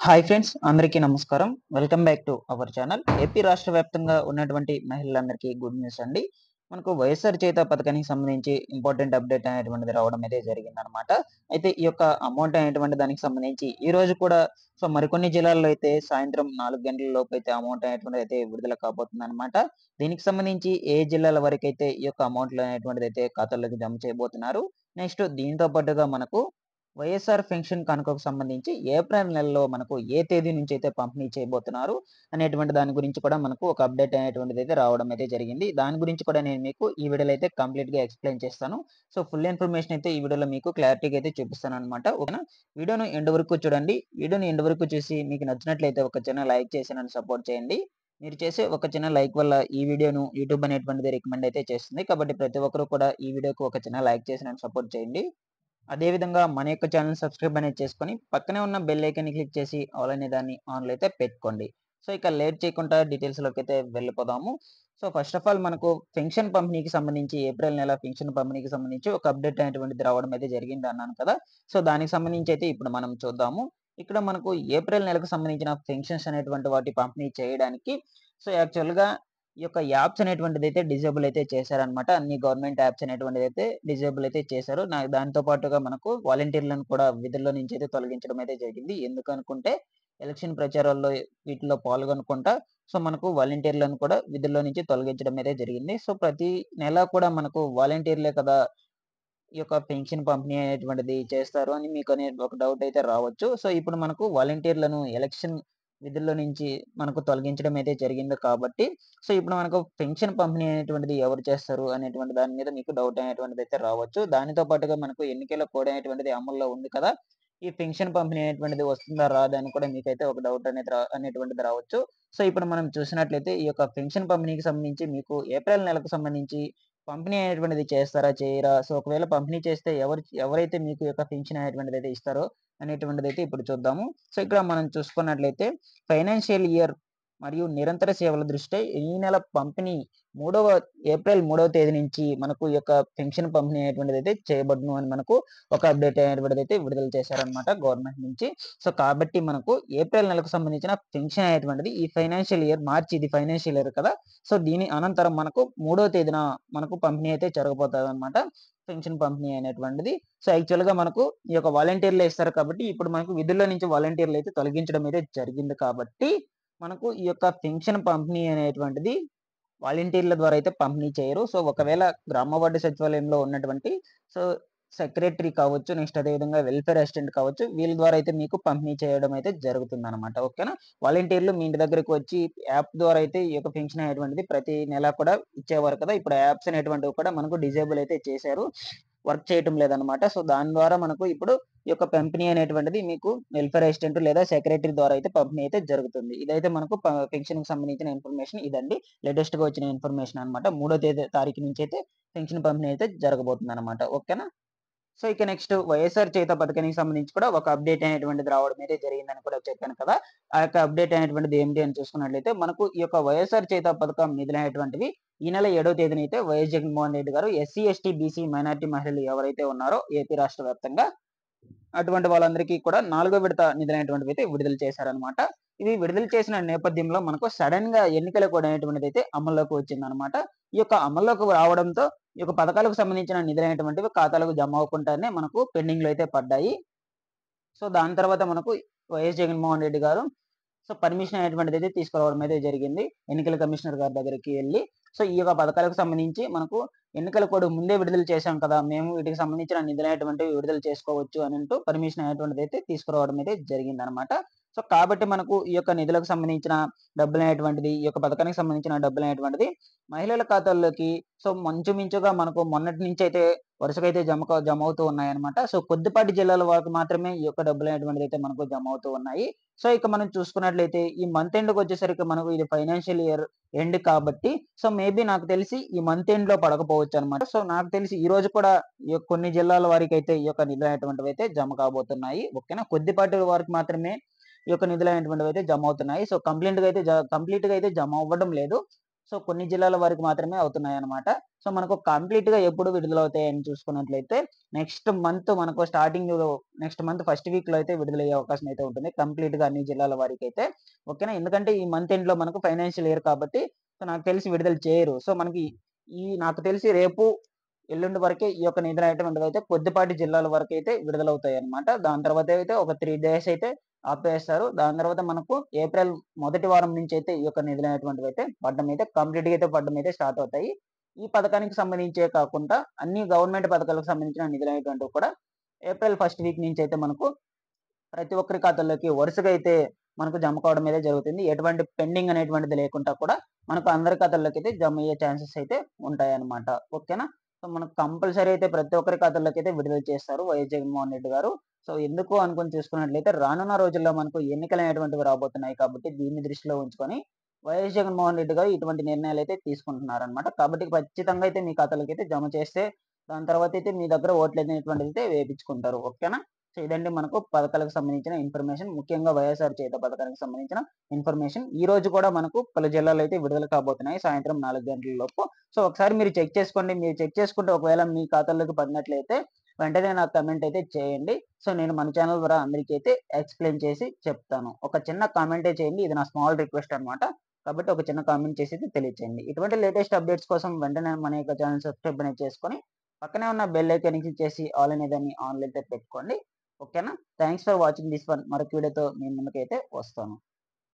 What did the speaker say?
Hi friends, అందరికీ నమస్కారం. Welcome back to our channel. AP రాష్ట్ర వ్యాప్తంగా ఉన్నటువంటి మహిళలందరికీ గుడ్ న్యూస్ అండి. మనకు వైఎస్ఆర్ చేయూత పథకానికి సంబంధించి ఇంపార్టెంట్ అప్డేట్ అనేటువంటిది రావడం అయితే జరిగిందనమాట. అయితే ఈ యొక్క అమౌంట్ అనేటువంటి దానికి సంబంధించి ఈ రోజు కూడా మరికొన్ని జిల్లాల్లో అయితే సాయంత్రం 4 గంటల లోపు అయితే అమౌంట్ అనేటువంటిది అయితే విడుదల కాబోతుందనమాట. దీనికి సంబంధించి ఏ జిల్లాల వరకైతే ఈ యొక్క అమౌంట్లు అనేటువంటిది అయితే ఖాతాల్లోకి జమ చేయబోతున్నారు. నెక్స్ట్ దీంతో పాటుగా మనకు వైఎస్ఆర్ పెన్షన్ కానుకకు సంబంధించి ఏప్రిల్ నెలలో మనకు ఏ తేదీ నుంచి అయితే పంపిణీ చేయబోతున్నారు అనేటువంటి దాని గురించి కూడా మనకు ఒక అప్డేట్ అనేటువంటిది అయితే రావడం అయితే జరిగింది. దాని గురించి కూడా నేను మీకు ఈ వీడియోలో అయితే కంప్లీట్ గా ఎక్స్ప్లెయిన్ చేస్తాను. ఫుల్ ఇన్ఫర్మేషన్ అయితే ఈ వీడియోలో మీకు క్లారిటీగా అయితే చూపిస్తాను అనమాట. ఓకేనా? వీడియోను ఎండ్ వరకు చూడండి. వీడియోని ఎండ్ వరకు చూసి మీకు నచ్చినట్లయితే ఒక చిన్న లైక్ చేసి నన్ను సపోర్ట్ చేయండి. మీరు చేసే ఒక చిన్న లైక్ వల్ల ఈ వీడియోను యూట్యూబ్ అనేటువంటిది రికమెండ్ అయితే చేస్తుంది. కాబట్టి ప్రతి ఒక్కరు కూడా ఈ వీడియోకి ఒక చిన్న లైక్ చేసి నన్ను సపోర్ట్ చేయండి. అదే విధంగా మన యొక్క ఛానెల్ సబ్స్క్రైబ్ అనేది చేసుకొని పక్కనే ఉన్న బెల్ ఐకాన్ ని క్లిక్ చేసి ఆల్ అనే దాన్ని ఆన్‌లో అయితే పెట్టుకోండి. ఇక లేట్ చేయకుండా డీటెయిల్స్ లోకి అయితే వెళ్ళిపోదాము. ఫస్ట్ ఆఫ్ ఆల్ మనకు పెన్షన్ పంపిణీకి సంబంధించి ఏప్రిల్ నెల పెన్షన్ పంపిణీకి సంబంధించి ఒక అప్డేట్ అనేటువంటిది రావడం అయితే జరిగింది అన్నాను కదా! దానికి సంబంధించి అయితే ఇప్పుడు మనం చూద్దాము. ఇక్కడ మనకు ఏప్రిల్ నెలకు సంబంధించిన పెన్షన్స్ అనేటువంటి వాటి పంపిణీ చేయడానికి యాక్చువల్‌గా ఈ యొక్క యాప్స్ అనేటువంటిదైతే డిజేబుల్ అయితే చేశారనమాట. అన్ని గవర్నమెంట్ యాప్స్ అనేటువంటిదైతే డిజేబుల్ అయితే చేశారు. దాంతో పాటుగా మనకు వాలంటీర్‌లను కూడా విధుల్లో నుంచి అయితే తొలగించడం అయితే జరిగింది. ఎందుకనుకుంటే ఎలక్షన్ ప్రచారాల్లో వీటిలో పాల్గొనకుండా మనకు వాలంటీర్‌లను కూడా విధుల్లో నుంచి తొలగించడం అయితే జరిగింది. ప్రతి నెల కూడా మనకు వాలంటీర్‌లే కదా! ఈ యొక్క పెన్షన్ పంపిణీ అనేటువంటిది చేస్తారు అని ఒక డౌట్ అయితే రావచ్చు. ఇప్పుడు మనకు వాలంటీర్‌లను ఎలక్షన్ విధుల్లో నుంచి మనకు తొలగించడం అయితే జరిగింది కాబట్టి, ఇప్పుడు మనకు పెన్షన్ పంపిణీ అనేటువంటిది ఎవరు చేస్తారు అనేటువంటి దాని మీద మీకు డౌట్ అనేటువంటిది అయితే రావచ్చు. దానితో పాటుగా మనకు ఎన్నికల కోడ్ అనేటువంటిది అమల్లో ఉంది కదా! ఈ పెన్షన్ పంపిణీ అనేటువంటిది వస్తుందా? రాదా? అని కూడా మీకైతే ఒక డౌట్ అనేటువంటిది రావచ్చు. ఇప్పుడు మనం చూసినట్లయితే ఈ యొక్క పెన్షన్ పంపిణీకి సంబంధించి మీకు ఏప్రిల్ నెలకు సంబంధించి పంపిణీ అనేటువంటిది చేస్తారా? చేయరా? ఒకవేళ పంపిణీ చేస్తే ఎవరైతే మీకు ఈ యొక్క పింఛన్ అనేటువంటిదైతే ఇస్తారో అనేటువంటిదైతే ఇప్పుడు చూద్దాము. ఇక్కడ మనం చూసుకున్నట్లయితే ఫైనాన్షియల్ ఇయర్ మరియు నిరంతర సేవల దృష్ట్యా ఈ నెల పంపిణీ మూడవ ఏప్రిల్ 3వ తేదీ నుంచి మనకు ఈ యొక్క పెన్షన్ పంపిణీ అనేటువంటిదైతే చేయబడును అని మనకు ఒక అప్డేట్ అనేటువంటిదైతే విడుదల చేశారనమాట గవర్నమెంట్ నుంచి. కాబట్టి మనకు ఏప్రిల్ నెలకు సంబంధించిన పెన్షన్ అనేటువంటిది ఈ ఫైనాన్షియల్ ఇయర్ మార్చి ఇది ఫైనాన్షియల్ ఇయర్ కదా! దీని అనంతరం మనకు 3వ తేదీన మనకు పంపిణీ అయితే జరగబోతదనమాట. పెన్షన్ పంపిణీ అనేటువంటిది. యాక్చువల్‌గా మనకు ఈ యొక్క వాలంటీర్‌లే ఇస్తారు కాబట్టి ఇప్పుడు మనకు విధుల్లో నుంచి వాలంటీర్‌లు అయితే తొలగించడం అయితే జరిగింది కాబట్టి, మనకు ఈ యొక్క పెన్షన్ పంపిణీ అనేటువంటిది వాలంటీర్‌ల ద్వారా అయితే పంపిణీ చేయరు. ఒకవేళ గ్రామ వార్డు సచివాలయంలో ఉన్నటువంటి సో, సెక్రటరీ కావచ్చు, నెక్స్ట్ అదే విధంగా వెల్ఫేర్ అసిస్టెంట్ కావచ్చు, వీళ్ళ ద్వారా అయితే మీకు పంపిణీ చేయడం అయితే జరుగుతుందనమాట. ఓకేనా? వాలంటీర్‌లు మీ ఇంటి దగ్గరికి వచ్చి యాప్ ద్వారా అయితే ఈ యొక్క పెన్షన్ అనేటువంటిది ప్రతి నెల కూడా ఇచ్చేవారు కదా! ఇప్పుడు యాప్స్ అనేటువంటివి కూడా మనకు డిజేబుల్ అయితే చేశారు. వర్క్ చేయటం లేదనమాట. దాని ద్వారా మనకు ఇప్పుడు ఈ యొక్క పంపిణీ అనేటువంటిది మీకు వెల్ఫేర్ అసిస్టెంట్ లేదా సెక్రటరీ ద్వారా అయితే పంపిణీ అయితే జరుగుతుంది. ఇదైతే మనకు పెన్షన్‌కి సంబంధించిన ఇన్ఫర్మేషన్ ఇదండి. లేటెస్ట్‌గా వచ్చిన ఇన్ఫర్మేషన్ అన్నమాట. 3వ తారీఖు నుంచి అయితే పెన్షన్ పంపిణీ అయితే జరగబోతుందన్నమాట. ఓకేనా? ఇక నెక్స్ట్ వైఎస్ఆర్ చేయూత పథకానికి సంబంధించి కూడా ఒక అప్డేట్ అనేటువంటిది రావడం అయితే జరిగిందని కూడా చెప్పాను కదా! ఆ యొక్క అప్డేట్ అనేటువంటిది ఏంటి అని చూసుకున్నట్లయితే మనకు ఈ యొక్క వైఎస్ఆర్ చేయూత పథకం నిధులనేటువంటివి ఈ నెల 7వ తేదీన అయితే వైఎస్ జగన్మోహన్ రెడ్డి గారు ఎస్సీ, ఎస్టీ, బీసీ, మైనారిటీ మహిళలు ఎవరైతే ఉన్నారో ఏపీ రాష్ట్ర వ్యాప్తంగా అటువంటి వాళ్ళందరికీ కూడా 4గో విడత నిధులైనటువంటివైతే విడుదల చేశారనమాట. ఇవి విడుదల చేసిన నేపథ్యంలో మనకు సడెన్‌గా ఎన్నికల కోడ్ అనేటువంటిదైతే అమల్లోకి వచ్చిందనమాట. ఈ యొక్క అమల్లోకి రావడంతో ఈ యొక్క పథకాలకు సంబంధించిన నిధులైనటువంటివి ఖాతాలకు జమ అవ్వకుండానే మనకు పెండింగ్‌లో అయితే పడ్డాయి. దాని తర్వాత మనకు వైఎస్ జగన్మోహన్ రెడ్డి గారు పర్మిషన్ అనేటువంటిదైతే తీసుకురావడం అయితే జరిగింది. ఎన్నికల కమిషనర్ గారి దగ్గరికి ఎళ్లి ఈ యొక్క పథకాలకు సంబంధించి మనకు ఎన్నికల కోడ్ ముందే విడుదల చేశాం కదా! మేము వీటికి సంబంధించిన నిధులనేటువంటివి విడుదల చేసుకోవచ్చు అనంటూ పర్మిషన్ అనేటువంటిదైతే తీసుకురావడం అయితే జరిగిందనమాట. కాబట్టి మనకు ఈ యొక్క నిధులకు సంబంధించిన డబ్బులనేటువంటిది, ఈ యొక్క పథకానికి సంబంధించిన డబ్బులనేటువంటిది మహిళల ఖాతాల్లోకి మంచుమించుగా మనకు మొన్నటి నుంచయితే వరుసగా అయితే జమ అవుతూ ఉన్నాయన్నమాట. కొద్దిపాటి జిల్లాల వరకు మాత్రమే ఈ యొక్క డబ్బులనేటువంటిదైతే మనకు జమ అవుతూ ఉన్నాయి. ఇక మనం చూసుకున్నట్లయితే ఈ మంత్ ఎండ్‌కొచ్చేసరికి మనకు ఇది ఫైనాన్షియల్ ఇయర్ ఎండ్ కాబట్టి మేబీ నాకు తెలిసి ఈ మంత్ ఎండ్‌లో పడకపోవచ్చనమాట. నాకు తెలిసి ఈ రోజు కూడా కొన్ని జిల్లాల వారికైతే ఈ యొక్క నిధులనేటువంటివైతే జమ కాబోతున్నాయి. ఓకేనా? కొద్దిపాటి వారికి మాత్రమే ఈ యొక్క నిధులనేటువంటివైతే జమ అవుతున్నాయి. కంప్లీట్‌గా అయితే జమ అవ్వడం లేదు. సో కొన్ని జిల్లాల వరకు మాత్రమే అవుతున్నాయన్నమాట. సో మనకు కంప్లీట్‌గా ఎప్పుడు విడుదలవుతాయని చూసుకున్నట్లయితే నెక్స్ట్ మంత్ మనకు నెక్స్ట్ మంత్ ఫస్ట్ వీక్‌లో అయితే విడుదలయ్యే అవకాశం అయితే ఉంటుంది. కంప్లీట్‌గా అన్ని జిల్లాల వారికైతే. ఓకేనా. ఎందుకంటే ఈ మంత్ ఎండ్‌లో మనకు ఫైనాన్షియల్ ఇయర్ కాబట్టి సో నాకు తెలిసి విడుదల చేయరు. సో మనకి నాకు తెలిసి రేపు, ఎల్లుండి వరకే ఈ యొక్క నిధులనేటువంటివైతే కొద్దిపాటి జిల్లాల వరకైతే విడుదలవుతాయన్నమాట. దాని తర్వాత అయితే ఒక 3 డేస్ అయితే ఆపేస్తారు. దాని తర్వాత మనకు ఏప్రిల్ మొదటి వారం నుంచైతే ఈ యొక్క నిధులనేటువంటివైతే కంప్లీట్‌గా అయితే పడడం అయితే స్టార్ట్ అవుతాయి. ఈ పథకానికి సంబంధించే కాకుండా అన్ని గవర్నమెంట్ పథకాలకు సంబంధించిన నిధులనేటువంటివి కూడా ఏప్రిల్ ఫస్ట్ వీక్ నుంచైతే మనకు ప్రతి ఒక్కరి ఖాతాల్లోకి వరుసగా అయితే మనకు జమ కావడం అయితే జరుగుతుంది. ఎటువంటి పెండింగ్ అనేటువంటిది లేకుండా కూడా మనకు అందరి ఖాతాల్లోకి అయితే జమ అయ్యే ఛాన్సెస్ అయితే ఉంటాయన్నమాట. ఓకేనా. సో మనకు కంపల్సరీ అయితే ప్రతి ఒక్కరి ఖాతాల్లోకి అయితే విడుదల చేస్తారు వైఎస్ జగన్మోహన్ రెడ్డి గారు. సో ఎందుకు అనుకుని చూసుకున్నట్లయితే రానున్న రోజుల్లో మనకు ఎన్నికలనేటువంటివి రాబోతున్నాయి కాబట్టి దీన్ని దృష్టిలో ఉంచుకొని వైఎస్ జగన్మోహన్ రెడ్డి గారు ఇటువంటి నిర్ణయాలైతే తీసుకుంటున్నారన్నమాట. కాబట్టి ఖచ్చితంగా అయితే మీ ఖాతాలోకి అయితే జమ చేస్తే దాని తర్వాత అయితే మీ దగ్గర ఓట్లనేటువంటిది అయితే వేపించుకుంటారు. ఓకేనా. సో ఇదండి మనకు పథకాలకు సంబంధించిన ఇన్ఫర్మేషన్. ముఖ్యంగా వైఎస్ఆర్ చేయూత పథకానికి సంబంధించిన ఇన్ఫర్మేషన్. ఈ రోజు కూడా మనకు పలు జిల్లాల్లో అయితే విడుదల కాబోతున్నాయి సాయంత్రం 4 గంటల లోపు. సో ఒకసారి మీరు చెక్ చేసుకోండి. మీరు చెక్ చేసుకుంటే ఒకవేళ మీ ఖాతాల్లోకి పడినట్లయితే వెంటనే నాకు కామెంట్ అయితే చేయండి. సో నేను మన ఛానల్ ద్వారా అందరికీ అయితే ఎక్స్‌ప్లెయిన్ చేసి చెప్తాను. ఒక చిన్న కామెంటే చేయండి. ఇది నా స్మాల్ రిక్వెస్ట్ అన్నమాట. కాబట్టి ఒక చిన్న కామెంట్ చేసి అయితే తెలియచేయండి. ఇటువంటి లేటెస్ట్ అప్డేట్స్ కోసం వెంటనే మన యొక్క ఛానెల్ సబ్స్క్రైబ్ అనేది చేసుకొని పక్కనే ఉన్న బెల్ ఐకాన్ క్లిక్ చేసి ఆల్ అనే దాన్ని ఆన్‌లో అయితే పెట్టుకోండి. ఓకేనా. Thanks for watching this one. మరొక వీడియోతో మీ ముందుకైతే వస్తాను.